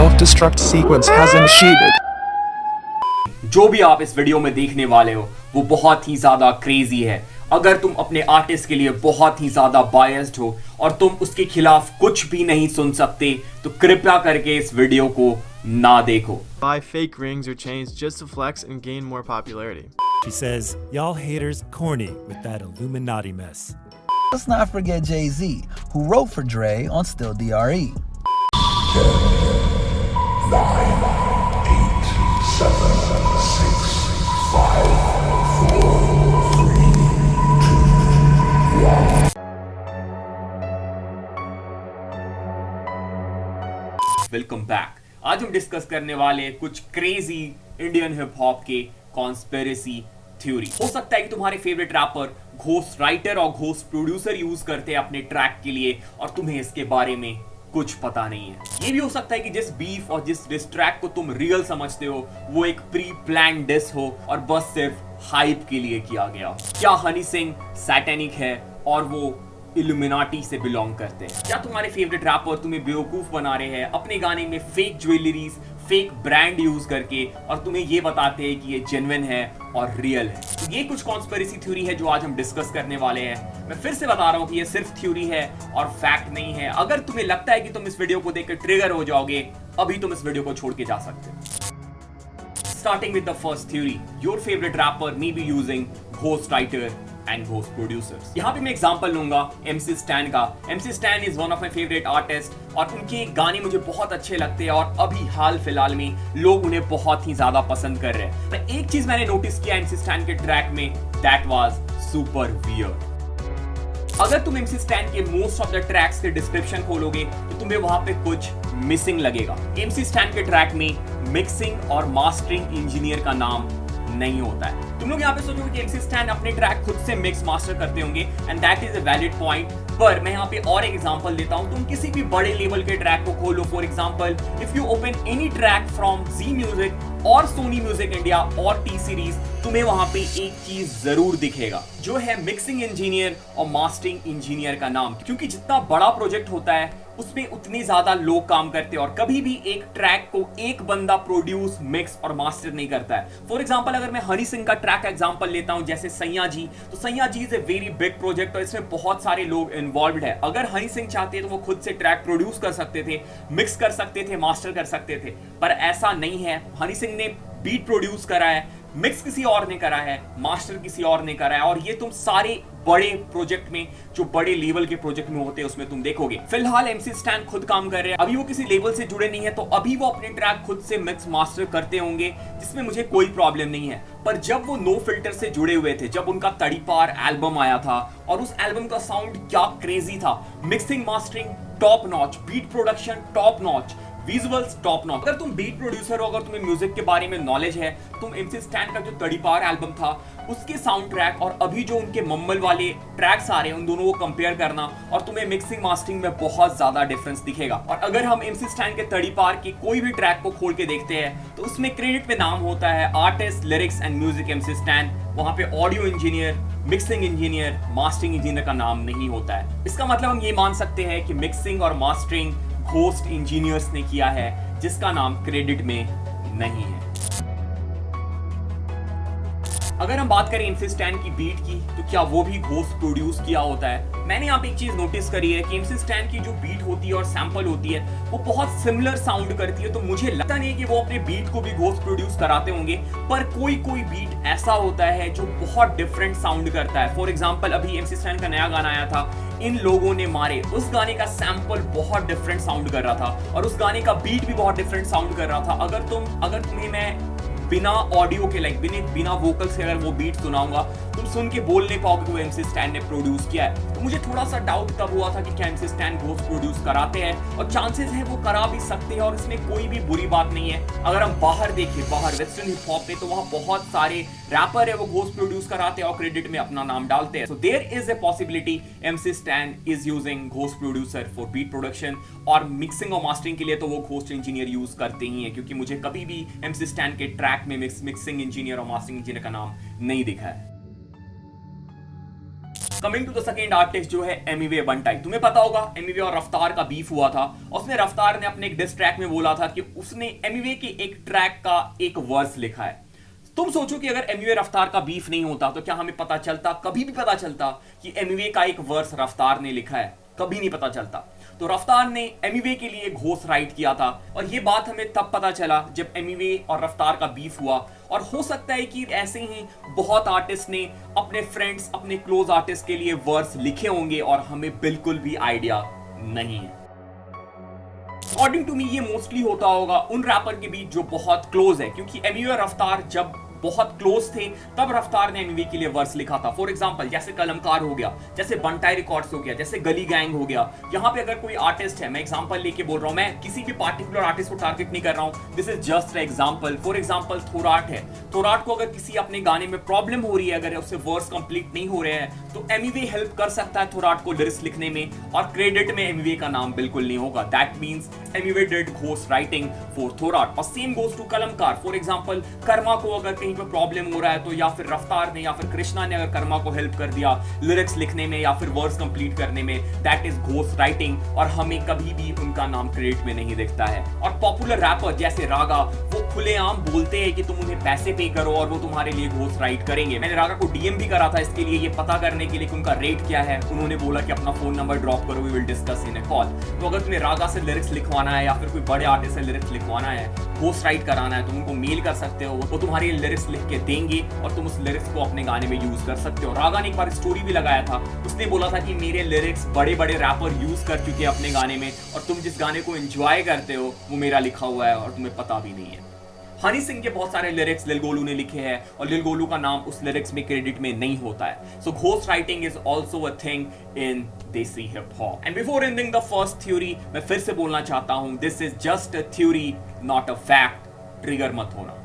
self-destruct sequence has initiated. जो भी आप इस वीडियो में देखने वाले हो वो बहुत ही ज्यादा क्रेजी है। अगर तुम अपने आर्टिस्ट के लिए बहुत ही ज्यादा बायस्ड हो और तुम उसके खिलाफ कुछ भी नहीं सुन सकते तो कृपया करके इस वीडियो को ना देखो। Buy fake rings or chains just to flex and gain more popularity. She says, y'all haters corny with that Illuminati mess. Let's not forget Jay-Z, who wrote for Dre on Still DRE. 9, 8, 7, 6, 5, 4, 3, 2, 1. Welcome back. आज हम discuss करने वाले कुछ crazy Indian hip hop के conspiracy theory. हो सकता है कि तुम्हारे फेवरेट रैपर घोस्ट राइटर और घोस्ट प्रोड्यूसर यूज करते हैं अपने ट्रैक के लिए और तुम्हें इसके बारे में कुछ पता नहीं है। ये भी हो सकता है कि जिस बीफ और जिस डिस ट्रैक को तुम रियल समझते हो वो एक प्री प्लान डिस हो और बस सिर्फ हाइप के लिए किया गया। क्या हनी सिंह सैटेनिक है और वो इल्यूमिनाटी से बिलोंग करते हैं? क्या तुम्हारे फेवरेट रैपर तुम्हें बेवकूफ बना रहे हैं अपने गाने में fake jewelleries fake brand use करके और तुम्हें ये बताते हैं कि ये जेन्युइन है और रियल है? तो ये कुछ कॉन्स्पिरेसी थ्योरी है जो आज हम डिस्कस करने वाले हैं। मैं फिर से बता रहा हूं कि ये सिर्फ थ्योरी है और फैक्ट नहीं है। अगर तुम्हें लगता है कि तुम इस वीडियो को देखकर ट्रिगर हो जाओगे अभी तुम इस वीडियो को छोड़ के जा सकते हो। Starting with the first theory, your favourite rapper may be using ghost writer and ghost producers. यहाँ पे मैं एग्जांपल लूंगा MC Stan का। MC Stan is one of my favourite artist और उनके गाने मुझे बहुत अच्छे लगते हैं और अभी हाल फिलहाल में लोग उन्हें बहुत ही ज्यादा पसंद कर रहे हैं। पर एक चीज मैंने नोटिस किया MC Stan के ट्रैक में, दैट वाज सुपर वियर्ड। अगर तुम MC Stan के मोस्ट ऑफ द ट्रैक्स के डिस्क्रिप्शन खोलोगे तो तुम्हें वहां पे कुछ मिसिंग लगेगा। MC Stan के ट्रैक में मिक्सिंग और मास्टरिंग इंजीनियर का नाम नहीं होता है। तुम लोग यहाँ पे सोचोगे कि MC Stan अपने ट्रैक खुद से मिक्स मास्टर करते होंगे and that is a valid point. पर मैं यहाँ पे और एक एग्जांपल देता हूँ। तुम किसी भी बड़े लेवल के ट्रैक को खोलो, for example if you open any track from Zee music और सोनी म्यूजिक इंडिया और टी सीरीज, तुम्हें वहां पे एक चीज जरूर दिखेगा जो है मिक्सिंग इंजीनियर और मास्टरिंग इंजीनियर का नाम। क्योंकि जितना बड़ा प्रोजेक्ट होता है उसमें उतने ज्यादा लोग काम करते हैं और कभी भी एक ट्रैक को एक बंदा प्रोड्यूस मिक्स और मास्टर नहीं करता है। फॉर एग्जांपल अगर मैं हनी सिंह का ट्रैक एग्जांपल लेता हूं जैसे सैया जी, तो Saiya ji is a very big project और इसमें बहुत सारे लोग इन्वॉल्व है। अगर हनी सिंह चाहते तो वो खुद से ट्रैक प्रोड्यूस कर सकते थे, मिक्स कर सकते थे, मास्टर कर सकते थे, पर ऐसा नहीं है। हनी सिंह ने बीट प्रोड्यूस करा है, मिक्स किसी और ने करा है, मास्टर किसी और ने करा है और ये तुम सारे बड़े प्रोजेक्ट में, जो बड़े लेवल के प्रोजेक्ट में होते हैं उसमें तुम देखोगे। फिलहाल MC Stan खुद काम कर रहे हैं, अभी वो किसी लेवल से जुड़े नहीं है तो अभी वो अपने ट्रैक खुद से मिक्स मास्टर करते होंगे जिसमें मुझे कोई प्रॉब्लम नहीं है। पर जब वो नो फिल्टर से जुड़े हुए थे, जब उनका तड़ीपार एल्बम आया था और उस एल्बम का साउंड क्या क्रेजी था, mixing mastering top notch, beat production top notch, visuals top notch. अगर तुम बीट प्रोड्यूसर हो, अगर तुम्हें म्यूजिक के बारे में नॉलेज है, तुम MC Stan का जो तड़ीपार एल्बम था उसके साउंड ट्रैक और अभी जो उनके मम्मल वाले ट्रैक्स आ रहे हैं उन दोनों को कंपेयर करना और तुम्हें मिक्सिंग मास्टरिंग में बहुत ज्यादा डिफरेंस दिखेगा। और अगर हम MC Stan के तड़ीपार के कोई भी ट्रैक को खोल के देखते हैं तो उसमें क्रेडिट पे नाम होता है artist, lyrics and music MC Stan। वहां पे audio engineer, mixing engineer, mastering engineer का नाम नहीं होता है। इसका मतलब हम ये मान सकते हैं कि मिक्सिंग और मास्टरिंग घोस्ट इंजीनियर्स ने किया है जिसका नाम क्रेडिट में नहीं है। अगर हम बात करें MC Stan की बीट की तो क्या वो भी घोस्ट प्रोड्यूस किया होता है? मैंने यहाँ पे एक चीज नोटिस करी है कि MC Stan की जो बीट होती है और सैंपल होती है वो बहुत सिमिलर साउंड करती है, तो मुझे लगता नहीं कि वो अपने बीट को भी घोस्ट प्रोड्यूस कराते होंगे। पर कोई कोई बीट ऐसा होता है जो बहुत डिफरेंट साउंड करता है। फॉर एग्जाम्पल अभी MC Stan का नया गाना आया था इन लोगों ने मारे, उस गाने का सैंपल बहुत डिफरेंट साउंड कर रहा था और उस गाने का बीट भी बहुत डिफरेंट साउंड कर रहा था। अगर तुम्हें मैं बिना ऑडियो के बिना वोकल्स के अगर वो बीट सुनाऊंगा तुम सुन के बोल नहीं पाओगे कि वो MC Stan ने प्रोड्यूस किया है। तो मुझे थोड़ा सा डाउट तब हुआ था कि क्या MC Stan घोस्ट प्रोड्यूस कराते हैं, और चांसेस है वो करा भी सकते हैं और इसमें कोई भी बुरी बात नहीं है। अगर हम बाहर देखें, बाहर वेस्टर्न हिप हॉप में, तो वहां बहुत सारे रैपर है वो घोस्ट प्रोड्यूस कराते हैं और क्रेडिट में अपना नाम डालते हैं। So there is a possibility MC Stan is using ghost producer for beat production, और मिक्सिंग और मास्टरिंग के लिए तो वो घोस्ट इंजीनियर यूज करते ही है, क्योंकि मुझे कभी भी MC Stan के ट्रैक में मिक्सिंग इंजीनियर और मास्टरिंग इंजीनियर का नाम नहीं दिखा है। Coming to the second artist जो है एमिवे बंटाई। तुम्हें पता होगा एमिवे और रफ्तार का बीफ हुआ था। उसने रफ्तार ने अपने एक डिस ट्रैक में बोला था कि उसने एमिवे के एक ट्रैक का एक वर्स लिखा है। तुम सोचो कि अगर एमिवे रफ्तार का बीफ नहीं होता तो क्या हमें पता चलता, कभी भी पता चलता कि एमिवे का एक वर्स रफ्तार ने लिखा है? कभी नहीं पता चलता। तो रफ्तार ने एमिवे के लिए घोस्ट राइट किया था और ये बात हमें तब पता चला जब एमिवे और रफ्तार का बीफ हुआ। और हो सकता है कि ऐसे ही बहुत आर्टिस्ट ने अपने फ्रेंड्स, अपने क्लोज आर्टिस्ट के लिए वर्स लिखे होंगे और हमें बिल्कुल भी आइडिया नहीं है। अकॉर्डिंग टू मी ये मोस्टली होता होगा उन रैपर के बीच जो बहुत क्लोज है, क्योंकि एमिवे और रफ्तार जब बहुत क्लोज थे तब रफ्तार ने एमिवे के लिए वर्स लिखा था। फॉर एग्जांपल जैसे कलमकार हो गया, जैसे बंटाई रिकॉर्ड्स हो गया, जैसे गली गैंग हो गया। यहाँ पे अगर कोई आर्टिस्ट है, मैं एग्जांपल लेके बोल रहा हूँ, मैं किसी भी पार्टिकुलर आर्टिस्ट को टारगेट नहीं कर रहा हूँ, this is just example. For example Thorat है, थोराट को अगर किसी अपने गाने में प्रॉब्लम हो रही है, अगर उससे वर्स कंप्लीट नहीं हो रहे हैं तो एमिवे हेल्प कर सकता है थोराट को लिरिक्स लिखने में और क्रेडिट में एमिवे का नाम बिल्कुल नहीं होगा। That means Emiway did ghost writing for Thorat. और same goes to Kalamkaar. For example Karma को अगर कहीं पे प्रॉब्लम हो रहा है तो या फिर रफ्तार ने या फिर कृष्णा ने अगर कर्मा को हेल्प कर दिया लिरिक्स लिखने में या फिर वर्स कंप्लीट करने में, दैट इज घोस्ट राइटिंग और हमें कभी भी उनका नाम क्रेडिट में नहीं दिखता है। और पॉपुलर रैपर जैसे रागा, वो खुलेआम बोलते हैं कि तुम उन्हें पैसे पे करो और वो तुम्हारे लिए घोस्ट राइट करेंगे। मैंने रागा को डीएम भी करा था इसके लिए, ये पता करने के लिए कि उनका रेट क्या है। उन्होंने बोला कि अपना फोन नंबर ड्रॉप करो, we will discuss in a call. तो अगर तुम्हें रागा से लिरिक्स लिखवाना है या फिर कोई बड़े आर्टिस्ट से लिरिक्स लिखवाना है, घोस्ट राइट कराना है, तुम उनको मेल कर सकते हो, वो तुम्हारे लिरिक्स लिख के देंगे और तुम उस लिरिक्स को अपने गाने में यूज कर सकते हो। रागा ने एक बार स्टोरी भी लगाया था, उसने बोला था कि मेरे लिरिक्स बड़े बड़े रैपर यूज कर चुके हैं अपने गाने में और तुम जिस गाने को एंजॉय करते हो वो मेरा लिखा हुआ है और तुम्हें पता भी नहीं है। हनी सिंह के बहुत सारे लिरिक्स लिल गोलू ने लिखे हैं और लिल गोलू का नाम उस लिरिक्स में क्रेडिट में नहीं होता है। So ghost writing is also a thing in desi hip hop. And before ending the first theory, मैं फिर से बोलना चाहता हूं, this is just a theory not a fact. Trigger मत होना।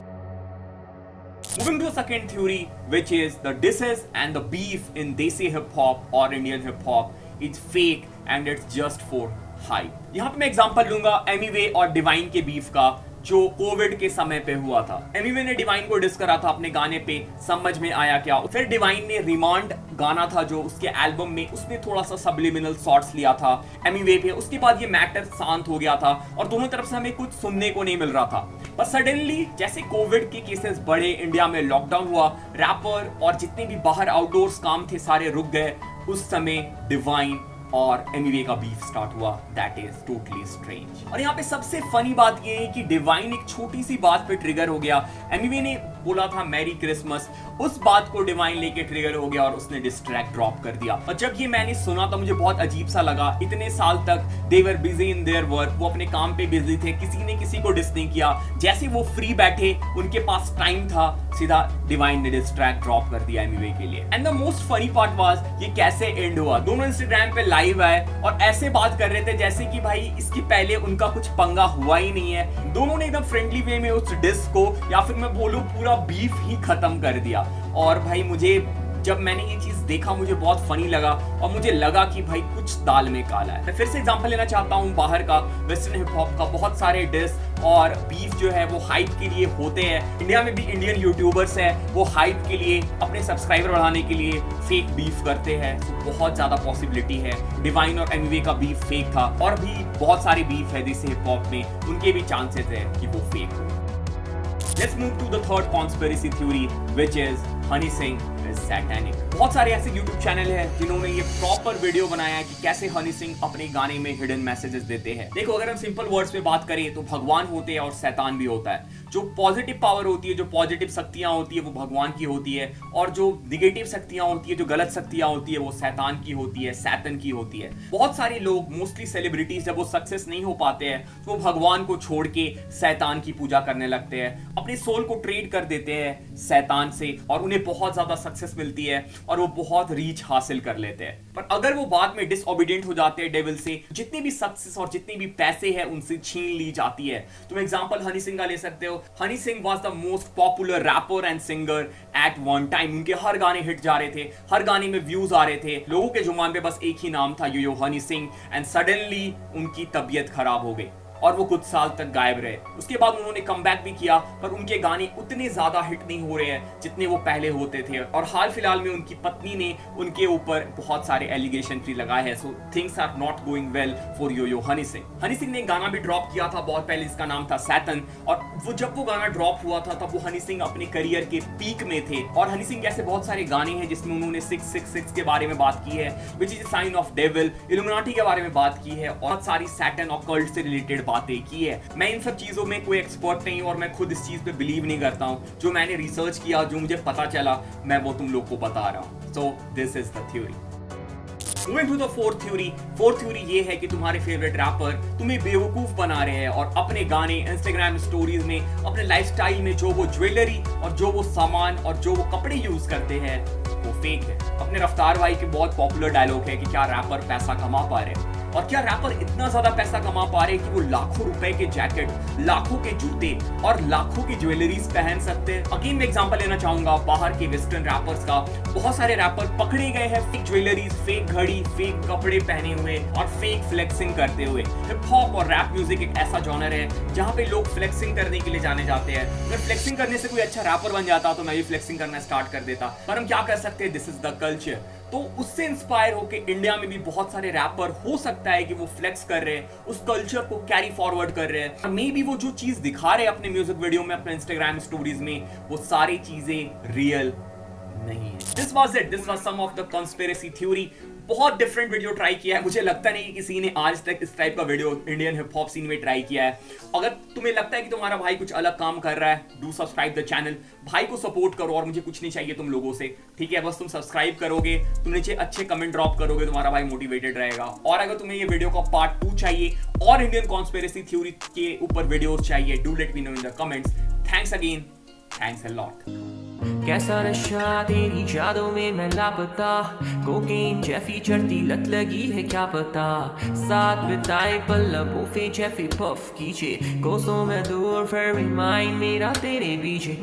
Moving to the second theory, which is the disses and the beef in Desi hip hop or Indian hip hop is fake and it's just for hype. यहाँ पे मैं example लूंगा एमिवे और divine के beef का, जो कोविड के समय पे हुआ था। एमिवे ने डिवाइन को डिस करा था अपने गाने पे समझ में आया क्या। फिर डिवाइन ने रिमांड गाना था जो उसके एल्बम में, उसने थोड़ा सा सबलिमिनल शॉट्स लिया था एमिवे पे। उसके बाद ये मैटर शांत हो गया था और दोनों तरफ से हमें कुछ सुनने को नहीं मिल रहा था। पर सडनली जैसे कोविड के केसेस बढ़े, इंडिया में लॉकडाउन हुआ, रैपर और जितने भी बाहर आउटडोर्स काम थे सारे रुक गए। उस समय डिवाइन और एमिवे का बीफ स्टार्ट हुआ। That is totally strange. और यहाँ पे सबसे फनी बात ये है कि डिवाइन एक छोटी सी बात पे ट्रिगर हो गया। एमिवे ने बोला था मैरी क्रिसमस, उस बात को डिवाइन लेके ट्रिगर हो गया और उसने डिस्ट्रैक्ट ड्रॉप कर दिया। और जब ये मैंने सुना तो मुझे बहुत अजीब सा लगा। इतने साल तक they were busy in their work, वो अपने काम पे बिजी थे, किसी ने किसी को डिस नहीं किया। जैसे वो फ्री बैठे, उनके पास टाइम था, सीधा डिवाइन ने डिस्ट्रैक्ट ड्रॉप कर दिया एमिवे के लिए। And the most funny part was ये कैसे एंड हुआ। दोनों इंस्टाग्राम पे लाइव आए और ऐसे बात कर रहे थे जैसे कि भाई इसकी पहले उनका कुछ पंगा हुआ ही नहीं है। दोनों ने एकदम फ्रेंडली वे में उस डिस को या फिर मैं बोलूं पूरा बीफ ही खत्म कर दिया। और भाई मुझे जब मैंने ये चीज देखा मुझे बहुत फनी लगा और मुझे लगा कि भाई कुछ दाल में काला है। मैं फिर से एग्जांपल लेना चाहता हूँ बाहर का वेस्टर्न हिप हॉप का। बहुत सारे डिस और बीफ जो है वो हाइप के लिए होते हैं। इंडिया में भी इंडियन यूट्यूबर्स हैं, वो हाइप के लिए, अपने सब्सक्राइबर बढ़ाने के लिए फेक बीफ करते हैं। तो बहुत ज्यादा पॉसिबिलिटी है डिवाइन और एमिवे का बीफ फेक था और भी बहुत सारे बीफ है देसी हिप हॉप में, उनके भी चांसेस है कि वो फेक हो। Let's move to the third conspiracy theory, which is Honey Singh is satanic. बहुत सारे ऐसे YouTube चैनल हैं जिन्होंने ये प्रॉपर वीडियो बनाया है कि कैसे हनी सिंह अपने गाने में हिडन मैसेजेस देते हैं। देखो अगर हम सिंपल वर्ड्स में बात करें तो भगवान होते हैं और शैतान भी होता है। जो पॉजिटिव पावर होती है, जो पॉजिटिव शक्तियां होती है वो भगवान की होती है और जो निगेटिव शक्तियां होती है, जो गलत शक्तियां होती है वो शैतान की होती है, सैतन की होती है। बहुत सारे लोग, मोस्टली सेलिब्रिटीज, जब वो सक्सेस नहीं हो पाते हैं तो वो भगवान को छोड़ के शैतान की पूजा करने लगते हैं, अपने सोल को ट्रेड कर देते हैं शैतान से और उन्हें बहुत ज्यादा सक्सेस मिलती है और वो बहुत रीच हासिल कर लेते हैं। पर अगर वो बाद में डिसओबीडिएंट हो जाते हैं डेविल से, जितनी भी सक्सेस और जितनी भी पैसे हैं उनसे छीन ली जाती है। तुम एग्जांपल हनी सिंह का ले सकते हो। Honey Singh was the most popular rapper and singer at one time. उनके हर गाने हिट जा रहे थे, हर गाने में व्यूज आ रहे थे, लोगों के जुबान पे बस एक ही नाम था, यो यो हनी सिंह। एंड सडनली उनकी तबीयत खराब हो गई। और वो कुछ साल तक गायब रहे। उसके बाद उन्होंने कमबैक भी किया, पर उनके गाने उतने ज्यादा हिट नहीं हो रहे हैं जितने वो पहले होते थे। और हाल फिलहाल में उनकी पत्नी ने उनके ऊपर बहुत सारे एलिगेशन भी लगाए हैं। So things are not going well for Yo Honey Singh. Honey Singh ने एक गाना भी ड्रॉप किया था बहुत पहले, जिसका नाम था सैतन, और वो जब वो गाना ड्रॉप हुआ था तब वो हनी सिंह अपने करियर के पीक में थे। और हनी सिंह के ऐसे बहुत सारे गाने हैं जिसमें उन्होंने 666 के बारे में बात की है, which is sine of devil, illuminati के बारे में बात की है, और बहुत सारी सैटन और कल्ट से रिलेटेड बातें की है। मैं इन सब चीजों में कोई एक्सपर्ट नहीं और मैं खुद इस चीज पे बिलीव नहीं करता हूं। जो मैंने रिसर्च किया, जो मुझे पता चला, मैं वो तुम लोग को बता रहा हूं। So this is the theory. Moving to the fourth theory. Fourth theory ये है कि तुम्हारे फेवरेट रैपर तुम्हें बेवकूफ बना रहे हैं और अपने गाने, इंस्टाग्राम स्टोरीज में, अपने लाइफस्टाइल में जो वो ज्वेलरी और जो वो सामान और जो वो कपड़े यूज करते हैं वो फेक है। अपने रफ्तार भाई के बहुत पॉपुलर डायलॉग है कि क्या रैपर पैसा कमा पा रहे हैं, और क्या रैपर इतना ज्यादा पैसा कमा पा रहे हैं कि वो लाखों रुपए के जैकेट, लाखों के जूते और लाखों की ज्वेलरीज पहन सकते हैं। अगेन मैं एग्जांपल लेना चाहूंगा बाहर के वेस्टर्न रैपर्स का। बहुत सारे रैपर पकड़े गए हैं फेक ज्वेलरीज, फेक घड़ी, फेक कपड़े पहने हुए और फेक फ्लेक्सिंग करते हुए। हिप हॉप और रैप म्यूजिक एक ऐसा जॉनर है जहां पे लोग फ्लेक्सिंग करने के लिए जाने जाते हैं। अगर फ्लेक्सिंग करने से कोई अच्छा रैपर बन जाता तो मैं भी फ्लेक्सिंग करना स्टार्ट कर देता, पर हम क्या कर सकते हैं, दिस इज द कल्चर। तो उससे इंस्पायर होकर इंडिया में भी बहुत सारे रैपर हो सकता है कि वो फ्लेक्स कर रहे हैं, उस कल्चर को कैरी फॉरवर्ड कर रहे हैं। मे बी वो जो चीज दिखा रहे हैं अपने म्यूजिक वीडियो में, अपने इंस्टाग्राम स्टोरीज में, वो सारी चीजें रियल नहीं है। This was it, this was some of the conspiracy theory. बहुत डिफरेंट वीडियो ट्राई किया है, मुझे लगता नहीं कि किसी ने आज तक इस टाइप का video Indian hip hop scene में ट्राई किया है। अगर तुम्हें लगता है कि तुम्हारा भाई कुछ अलग काम कर रहा है, डू सब्सक्राइब द चैनल। भाई को सपोर्ट करो और मुझे कुछ नहीं चाहिए तुम लोगों से, ठीक है? बस तुम सब्सक्राइब करोगे, तुम नीचे अच्छे कमेंट ड्रॉप करोगे, तुम्हारा भाई मोटिवेटेड रहेगा। और अगर तुम्हें ये वीडियो का पार्ट 2 चाहिए और इंडियन कॉन्स्पिरेसी थ्योरी के ऊपर वीडियोस चाहिए, do let me know in the comments. Thanks again, thanks a lot. कैसा नशा तेरी यादों में मैं लापता, कोकेन जैफी चढ़ती लत लगी है क्या पता, साथ बिताए पल लबों पे जैफी पफ कीजिए, कोसों में दूर फिर भी माइंड मेरा तेरे पीछे।